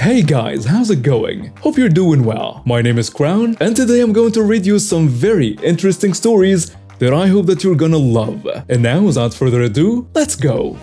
Hey guys, how's it going? Hope you're doing well. My name is Crown, and today I'm going to read you some very interesting stories that I hope that you're gonna love. And now, without further ado, let's go!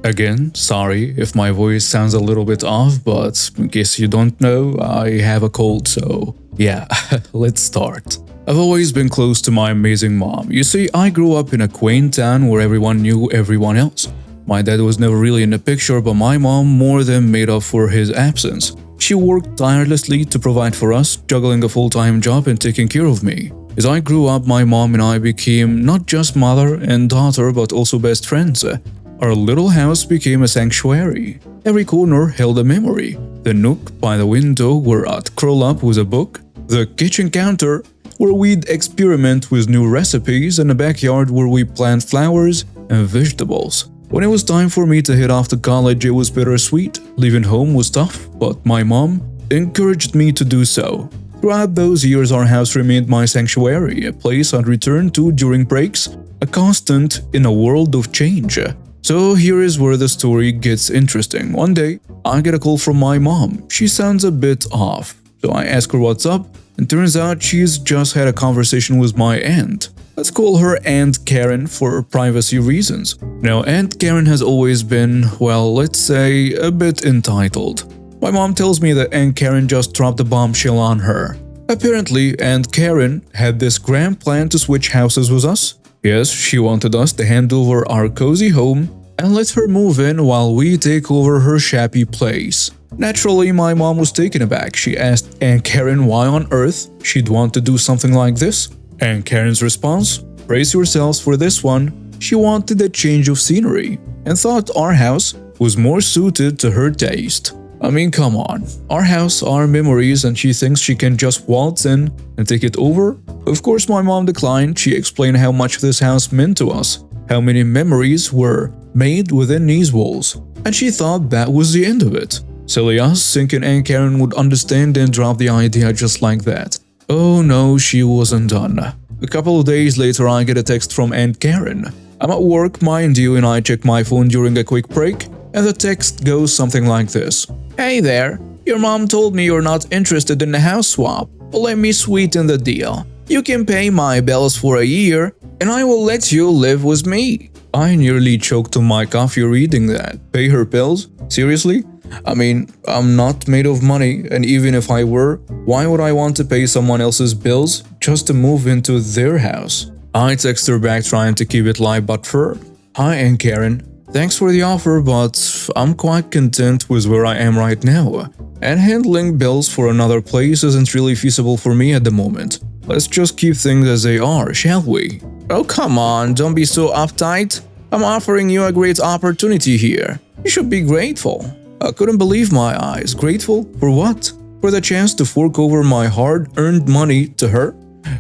Again, sorry if my voice sounds a little bit off, but in case you don't know, I have a cold, so yeah, let's start. I've always been close to my amazing mom. You see, I grew up in a quaint town where everyone knew everyone else. My dad was never really in the picture, but my mom more than made up for his absence. She worked tirelessly to provide for us, juggling a full-time job and taking care of me. As I grew up, my mom and I became not just mother and daughter, but also best friends. Our little house became a sanctuary. Every corner held a memory. The nook by the window where I'd curl up with a book, the kitchen counter where we'd experiment with new recipes, and the backyard where we plant flowers and vegetables. When it was time for me to head off to college, it was bittersweet. Leaving home was tough, but my mom encouraged me to do so. Throughout those years, our house remained my sanctuary, a place I'd return to during breaks, a constant in a world of change. So here is where the story gets interesting. One day, I get a call from my mom. She sounds a bit off, so I ask her what's up, and turns out she's just had a conversation with my aunt. Let's call her Aunt Karen for privacy reasons. Now, Aunt Karen has always been, well, let's say, a bit entitled. My mom tells me that Aunt Karen just dropped a bombshell on her. Apparently, Aunt Karen had this grand plan to switch houses with us. Yes, she wanted us to hand over our cozy home and let her move in while we take over her shabby place. Naturally, my mom was taken aback. She asked Aunt Karen why on earth she'd want to do something like this. Aunt Karen's response? Brace yourselves for this one. She wanted a change of scenery and thought our house was more suited to her taste. I mean, come on. Our house, our memories, and she thinks she can just waltz in and take it over? Of course, my mom declined. She explained how much this house meant to us, how many memories were made within these walls, and she thought that was the end of it. Silly us, thinking Aunt Karen would understand and drop the idea just like that. Oh no, she wasn't done. A couple of days later, I get a text from Aunt Karen. I'm at work, mind you, and I check my phone during a quick break, and the text goes something like this. Hey there, your mom told me you're not interested in the house swap. Well, let me sweeten the deal. You can pay my bills for a year, and I will let you live with me. I nearly choked on my coffee reading that. Pay her bills? Seriously? I mean, I'm not made of money, and even if I were, why would I want to pay someone else's bills just to move into their house? I text her back trying to keep it light but firm. Hi Aunt Karen, thanks for the offer, but I'm quite content with where I am right now, and handling bills for another place isn't really feasible for me at the moment. Let's just keep things as they are, shall we? Oh come on, don't be so uptight. I'm offering you a great opportunity here. You should be grateful. I couldn't believe my eyes. Grateful? For what? For the chance to fork over my hard-earned money to her?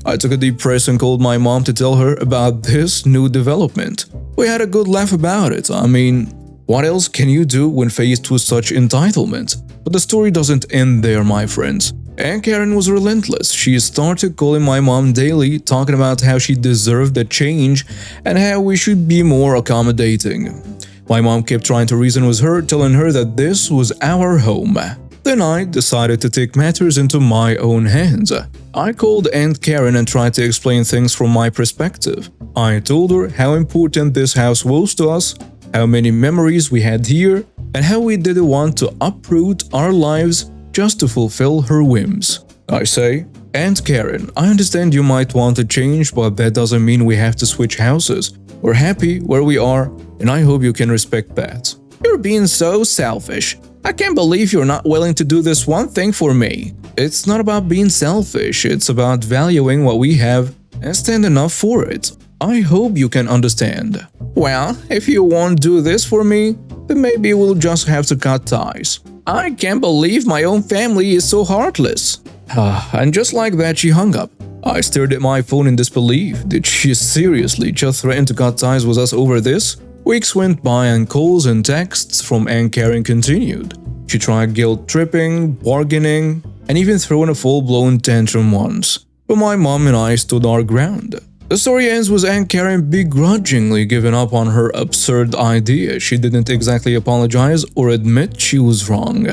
I took a deep breath and called my mom to tell her about this new development. We had a good laugh about it. I mean, what else can you do when faced with such entitlement? But the story doesn't end there, my friends. Aunt Karen was relentless. She started calling my mom daily, talking about how she deserved a change and how we should be more accommodating. My mom kept trying to reason with her, telling her that this was our home. Then I decided to take matters into my own hands. I called Aunt Karen and tried to explain things from my perspective. I told her how important this house was to us, how many memories we had here, and how we didn't want to uproot our lives just to fulfill her whims. I say, Aunt Karen, I understand you might want to change, but that doesn't mean we have to switch houses. We're happy where we are, and I hope you can respect that. You're being so selfish. I can't believe you're not willing to do this one thing for me. It's not about being selfish, it's about valuing what we have and standing up for it. I hope you can understand. Well, if you won't do this for me, then maybe we'll just have to cut ties. I can't believe my own family is so heartless. And just like that, she hung up. I stared at my phone in disbelief. Did she seriously just threaten to cut ties with us over this? Weeks went by and calls and texts from Aunt Karen continued. She tried guilt-tripping, bargaining, and even throwing a full-blown tantrum once. But my mom and I stood our ground. The story ends with Aunt Karen begrudgingly giving up on her absurd idea. She didn't exactly apologize or admit she was wrong,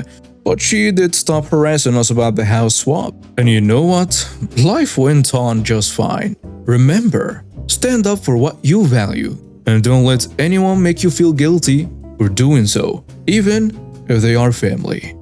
but she did stop harassing us about the house swap. And you know what? Life went on just fine. Remember, stand up for what you value, and don't let anyone make you feel guilty for doing so, even if they are family.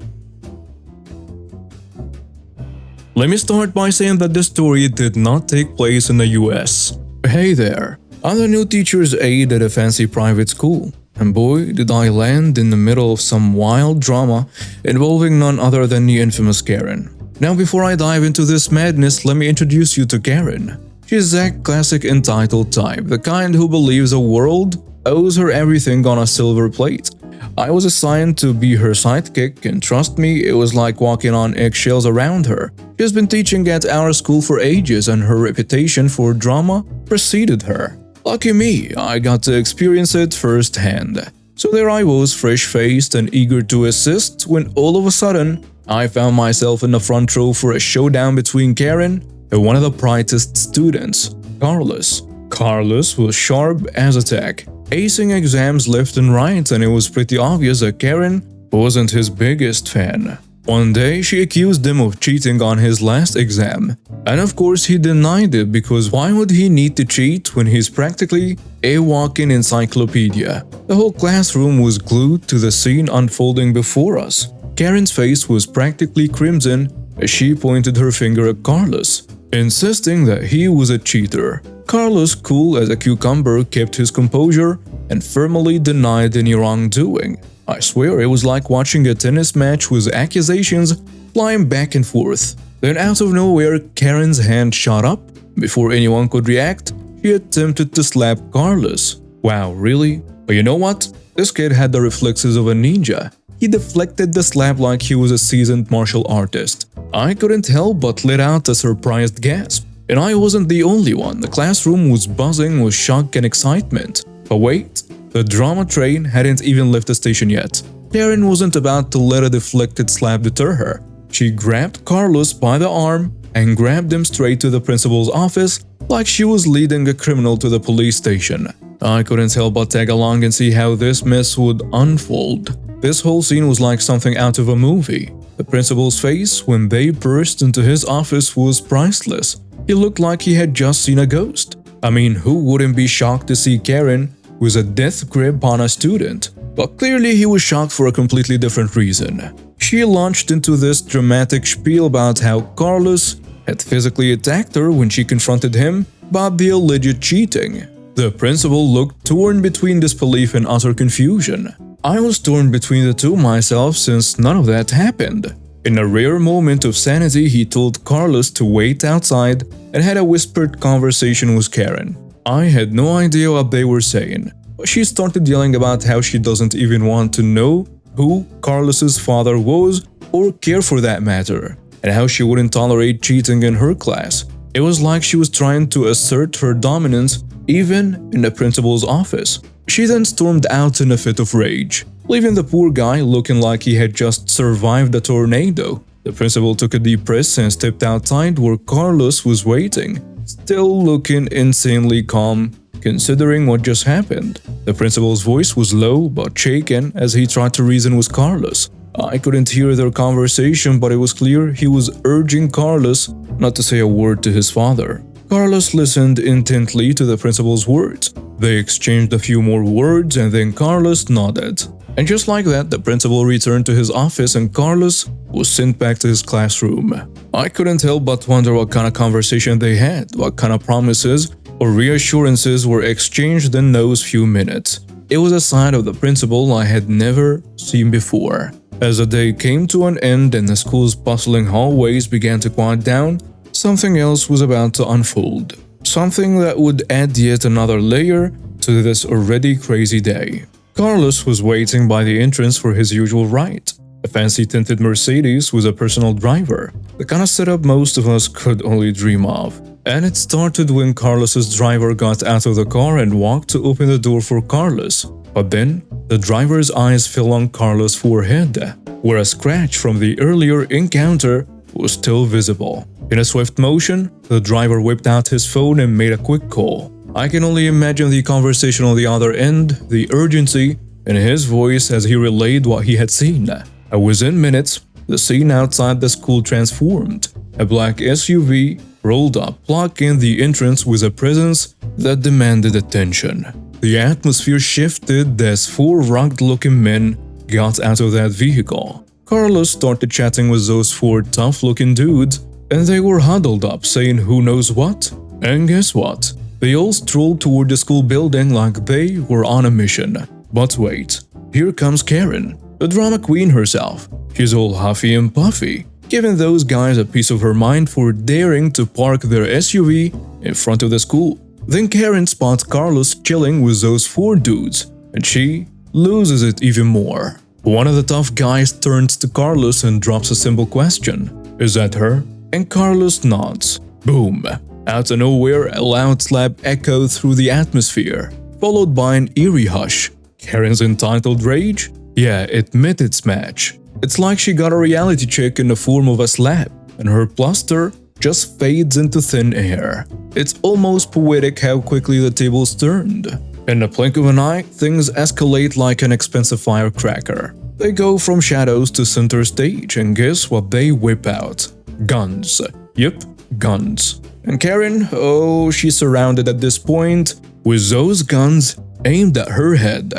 Let me start by saying that this story did not take place in the US. Hey there, I'm the new teacher's aide at a fancy private school, and boy did I land in the middle of some wild drama involving none other than the infamous Karen. Now before I dive into this madness, let me introduce you to Karen. She's that classic entitled type, the kind who believes the world owes her everything on a silver plate. I was assigned to be her sidekick, and trust me, it was like walking on eggshells around her. She's been teaching at our school for ages, and her reputation for drama preceded her. Lucky me, I got to experience it firsthand. So there I was, fresh-faced and eager to assist, when all of a sudden, I found myself in the front row for a showdown between Karen and one of the brightest students, Carlos. Carlos was sharp as a tack, acing exams left and right, and it was pretty obvious that Karen wasn't his biggest fan. One day, she accused him of cheating on his last exam, and of course he denied it because why would he need to cheat when he's practically a walking encyclopedia? The whole classroom was glued to the scene unfolding before us. Karen's face was practically crimson as she pointed her finger at Carlos, insisting that he was a cheater. Carlos, cool as a cucumber, kept his composure and firmly denied any wrongdoing. I swear it was like watching a tennis match with accusations flying back and forth. Then out of nowhere, Karen's hand shot up. Before anyone could react, she attempted to slap Carlos. Wow, really? But you know what? This kid had the reflexes of a ninja. He deflected the slap like he was a seasoned martial artist. I couldn't help but let out a surprised gasp. And I wasn't the only one. The classroom was buzzing with shock and excitement. But wait, the drama train hadn't even left the station yet. Karen wasn't about to let a deflected slap deter her. She grabbed Carlos by the arm and grabbed him straight to the principal's office like she was leading a criminal to the police station. I couldn't help but tag along and see how this mess would unfold. This whole scene was like something out of a movie. The principal's face when they burst into his office was priceless. He looked like he had just seen a ghost. I mean, who wouldn't be shocked to see Karen with a death grip on a student? But clearly he was shocked for a completely different reason. She launched into this dramatic spiel about how Carlos had physically attacked her when she confronted him about the alleged cheating. The principal looked torn between disbelief and utter confusion. I was torn between the two myself since none of that happened. In a rare moment of sanity, he told Carlos to wait outside and had a whispered conversation with Karen. I had no idea what they were saying, but she started yelling about how she doesn't even want to know who Carlos's father was or care for that matter, and how she wouldn't tolerate cheating in her class. It was like she was trying to assert her dominance even in the principal's office. She then stormed out in a fit of rage, leaving the poor guy looking like he had just survived a tornado. The principal took a deep breath and stepped outside where Carlos was waiting, still looking insanely calm considering what just happened. The principal's voice was low but shaken as he tried to reason with Carlos. I couldn't hear their conversation, but it was clear he was urging Carlos not to say a word to his father. Carlos listened intently to the principal's words. They exchanged a few more words and then Carlos nodded. And just like that, the principal returned to his office and Carlos was sent back to his classroom. I couldn't help but wonder what kind of conversation they had, what kind of promises or reassurances were exchanged in those few minutes. It was a side of the principal I had never seen before. As the day came to an end and the school's bustling hallways began to quiet down, something else was about to unfold. Something that would add yet another layer to this already crazy day. Carlos was waiting by the entrance for his usual ride. A fancy tinted Mercedes with a personal driver, the kind of setup most of us could only dream of. And it started when Carlos's driver got out of the car and walked to open the door for Carlos. But then, the driver's eyes fell on Carlos' forehead, where a scratch from the earlier encounter was still visible. In a swift motion, the driver whipped out his phone and made a quick call. I can only imagine the conversation on the other end, the urgency in his voice as he relayed what he had seen. And within minutes, the scene outside the school transformed. A black SUV rolled up, blocking the entrance with a presence that demanded attention. The atmosphere shifted as four rugged-looking men got out of that vehicle. Carlos started chatting with those four tough-looking dudes, and they were huddled up saying who knows what. And guess what? They all strolled toward the school building like they were on a mission. But wait, here comes Karen, the drama queen herself. She's all huffy and puffy, giving those guys a piece of her mind for daring to park their SUV in front of the school. Then Karen spots Carlos chilling with those four dudes, and she loses it even more. One of the tough guys turns to Carlos and drops a simple question. Is that her? And Carlos nods. Boom! Out of nowhere, a loud slap echoed through the atmosphere, followed by an eerie hush. Karen's entitled rage? Yeah, it met its match. It's like she got a reality check in the form of a slap, and her bluster just fades into thin air. It's almost poetic how quickly the tables turned. In the blink of an eye, things escalate like an expensive firecracker. They go from shadows to center stage, and guess what they whip out? Guns. Yep, guns. And Karen, oh, she's surrounded at this point with those guns aimed at her head.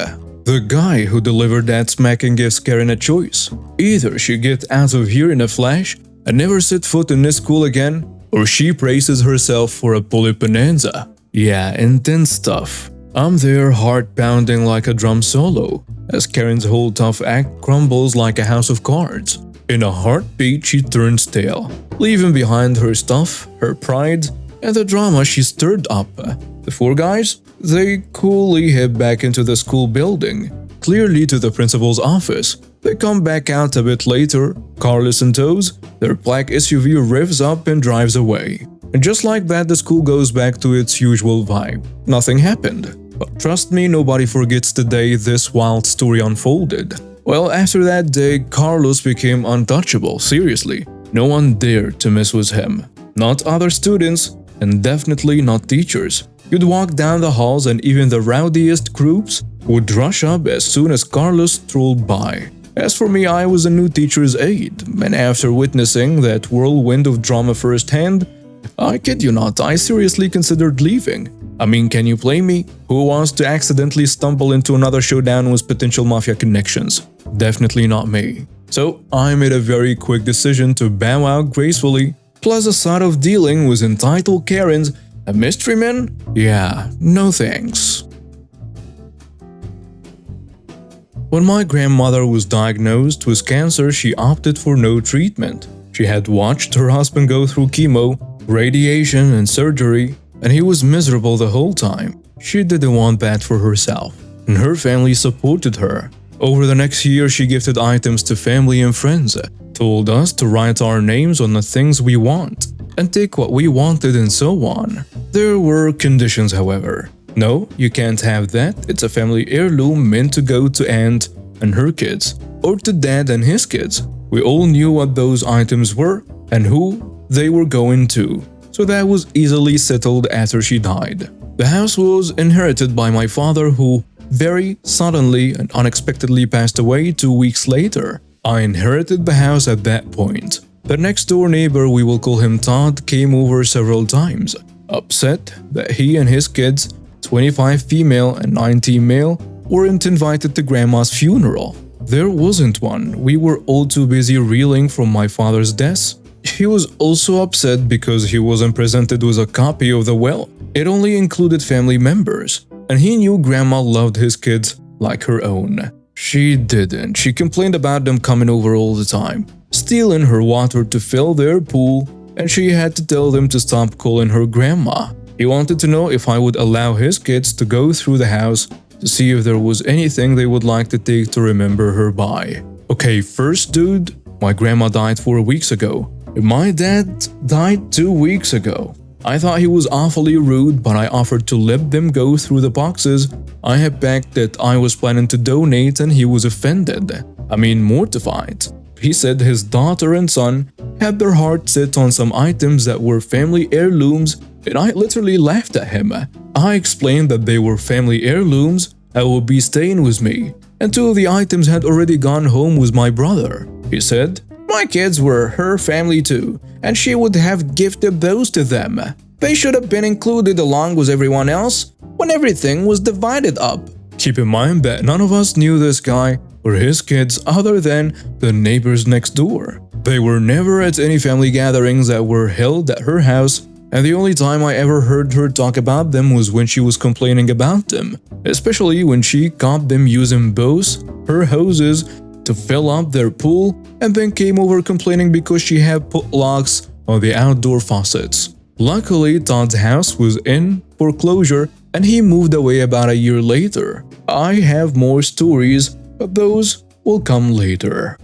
The guy who delivered that smacking gives Karen a choice. Either she gets out of here in a flash and never set foot in this school again, or she braces herself for a bullet bonanza. Yeah, intense stuff. I'm there, heart pounding like a drum solo, as Karen's whole tough act crumbles like a house of cards. In a heartbeat, she turns tail, leaving behind her stuff, her pride, and the drama she stirred up. The four guys? They coolly head back into the school building, clearly to the principal's office. They come back out a bit later, Carlos in tows, their black SUV revs up and drives away. And just like that, the school goes back to its usual vibe. Nothing happened. But trust me, nobody forgets the day this wild story unfolded. Well, after that day, Carlos became untouchable, seriously. No one dared to mess with him. Not other students, and definitely not teachers. You'd walk down the halls and even the rowdiest groups would rush up as soon as Carlos strolled by. As for me, I was a new teacher's aide, and after witnessing that whirlwind of drama firsthand, I kid you not, I seriously considered leaving. I mean, can you blame me? Who wants to accidentally stumble into another showdown with potential mafia connections? Definitely not me. So I made a very quick decision to bow out gracefully, plus the side of dealing with entitled Karens and mystery men? Yeah, no thanks. When my grandmother was diagnosed with cancer, she opted for no treatment. She had watched her husband go through chemo, radiation, and surgery, and he was miserable the whole time. She didn't want that for herself, and her family supported her. Over the next year, she gifted items to family and friends, told us to write our names on the things we want, and take what we wanted and so on. There were conditions, however. No, you can't have that, it's a family heirloom meant to go to Aunt and her kids, or to Dad and his kids. We all knew what those items were and who they were going to, so that was easily settled after she died. The house was inherited by my father, who very suddenly and unexpectedly passed away 2 weeks later. I inherited the house at that point. The next door neighbor, we will call him Todd, came over several times, upset that he and his kids, 25 female and 19 male, weren't invited to Grandma's funeral. There wasn't one. We were all too busy reeling from my father's death. He was also upset because he wasn't presented with a copy of the will. It only included family members, and he knew Grandma loved his kids like her own. She didn't. She complained about them coming over all the time, stealing her water to fill their pool, and she had to tell them to stop calling her Grandma. He wanted to know if I would allow his kids to go through the house to see if there was anything they would like to take to remember her by. Okay, first dude, my grandma died 4 weeks ago. My dad died 2 weeks ago. I thought he was awfully rude, but I offered to let them go through the boxes I had packed that I was planning to donate, and he was offended. I mean, mortified. He said his daughter and son had their heart set on some items that were family heirlooms, and I literally laughed at him. I explained that they were family heirlooms and would be staying with me, and two of the items had already gone home with my brother. He said, "My kids were her family too, and she would have gifted those to them. They should have been included along with everyone else when everything was divided up." Keep in mind that none of us knew this guy or his kids other than the neighbors next door. They were never at any family gatherings that were held at her house, and the only time I ever heard her talk about them was when she was complaining about them, especially when she caught them using both her hoses to fill up their pool and then came over complaining because she had put locks on the outdoor faucets. Luckily, Todd's house was in foreclosure and he moved away about a year later. I have more stories, but those will come later.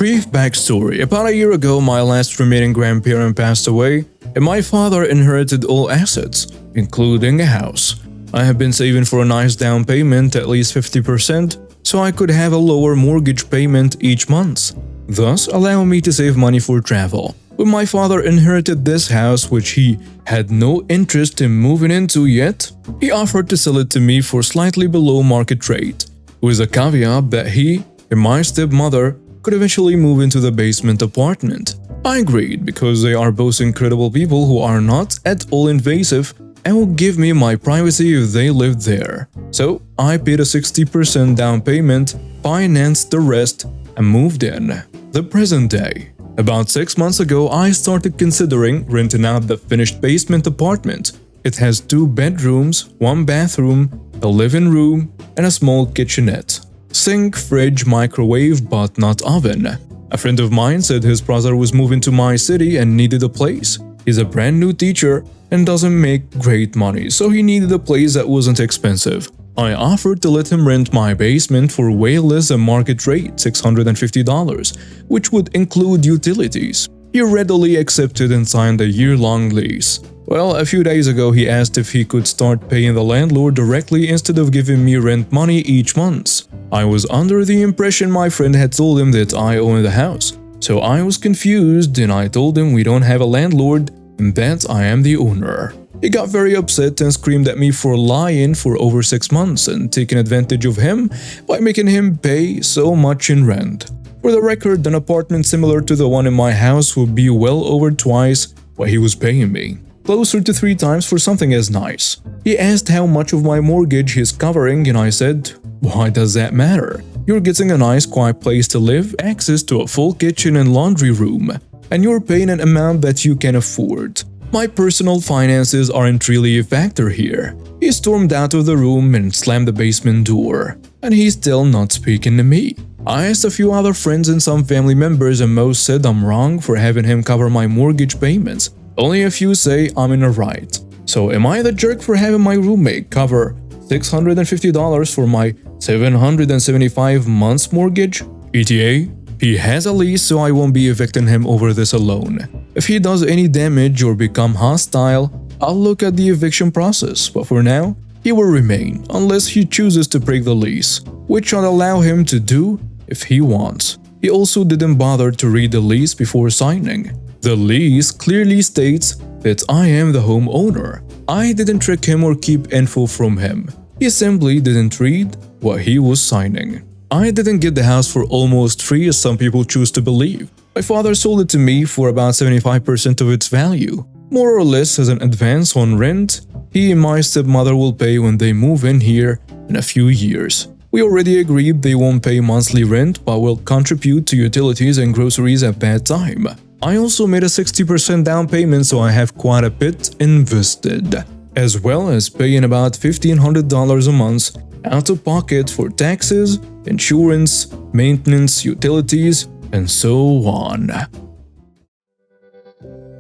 Brief backstory. About a year ago, my last remaining grandparent passed away, and my father inherited all assets, including a house. I have been saving for a nice down payment, at least 50%, so I could have a lower mortgage payment each month, thus allowing me to save money for travel. When my father inherited this house, which he had no interest in moving into yet, he offered to sell it to me for slightly below market rate, with a caveat that he and my stepmother could eventually move into the basement apartment. I agreed because they are both incredible people who are not at all invasive and will give me my privacy if they lived there. So I paid a 60% down payment, financed the rest, and moved in. The present day. About 6 months ago, I started considering renting out the finished basement apartment. It has 2 bedrooms, 1 bathroom, a living room, and a small kitchenette. Sink, fridge, microwave, but not oven. A friend of mine said his brother was moving to my city and needed a place. He's a brand new teacher and doesn't make great money, so he needed a place that wasn't expensive. I offered to let him rent my basement for way less than market rate, $650, which would include utilities. He readily accepted and signed a year-long lease. Well, a few days ago he asked if he could start paying the landlord directly instead of giving me rent money each month. I was under the impression my friend had told him that I owned the house, so I was confused and I told him we don't have a landlord and that I am the owner. He got very upset and screamed at me for lying for over 6 months and taking advantage of him by making him pay so much in rent. For the record, an apartment similar to the one in my house would be well over twice what he was paying me. Closer to 3 times for something as nice. He asked how much of my mortgage he's covering and I said, "Why does that matter? You're getting a nice quiet place to live, access to a full kitchen and laundry room, and you're paying an amount that you can afford. My personal finances aren't really a factor here." He stormed out of the room and slammed the basement door, and he's still not speaking to me. I asked a few other friends and some family members and most said I'm wrong for having him cover my mortgage payments. Only a few say I'm in the right. So am I the jerk for having my roommate cover $650 for my $775 months mortgage? ETA? He has a lease, so I won't be evicting him over this alone. If he does any damage or become hostile, I'll look at the eviction process, but for now, he will remain unless he chooses to break the lease, which I'll allow him to do if he wants. He also didn't bother to read the lease before signing. The lease clearly states that I am the homeowner. I didn't trick him or keep info from him. He simply didn't read what he was signing. I didn't get the house for almost free as some people choose to believe. My father sold it to me for about 75% of its value, more or less as an advance on rent he and my stepmother will pay when they move in here in a few years. We already agreed they won't pay monthly rent but will contribute to utilities and groceries at that time. I also made a 60% down payment, so I have quite a bit invested, as well as paying about $1,500 a month out of pocket for taxes, insurance, maintenance, utilities, and so on.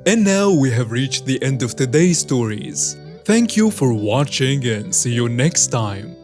And now we have reached the end of today's stories. Thank you for watching and see you next time.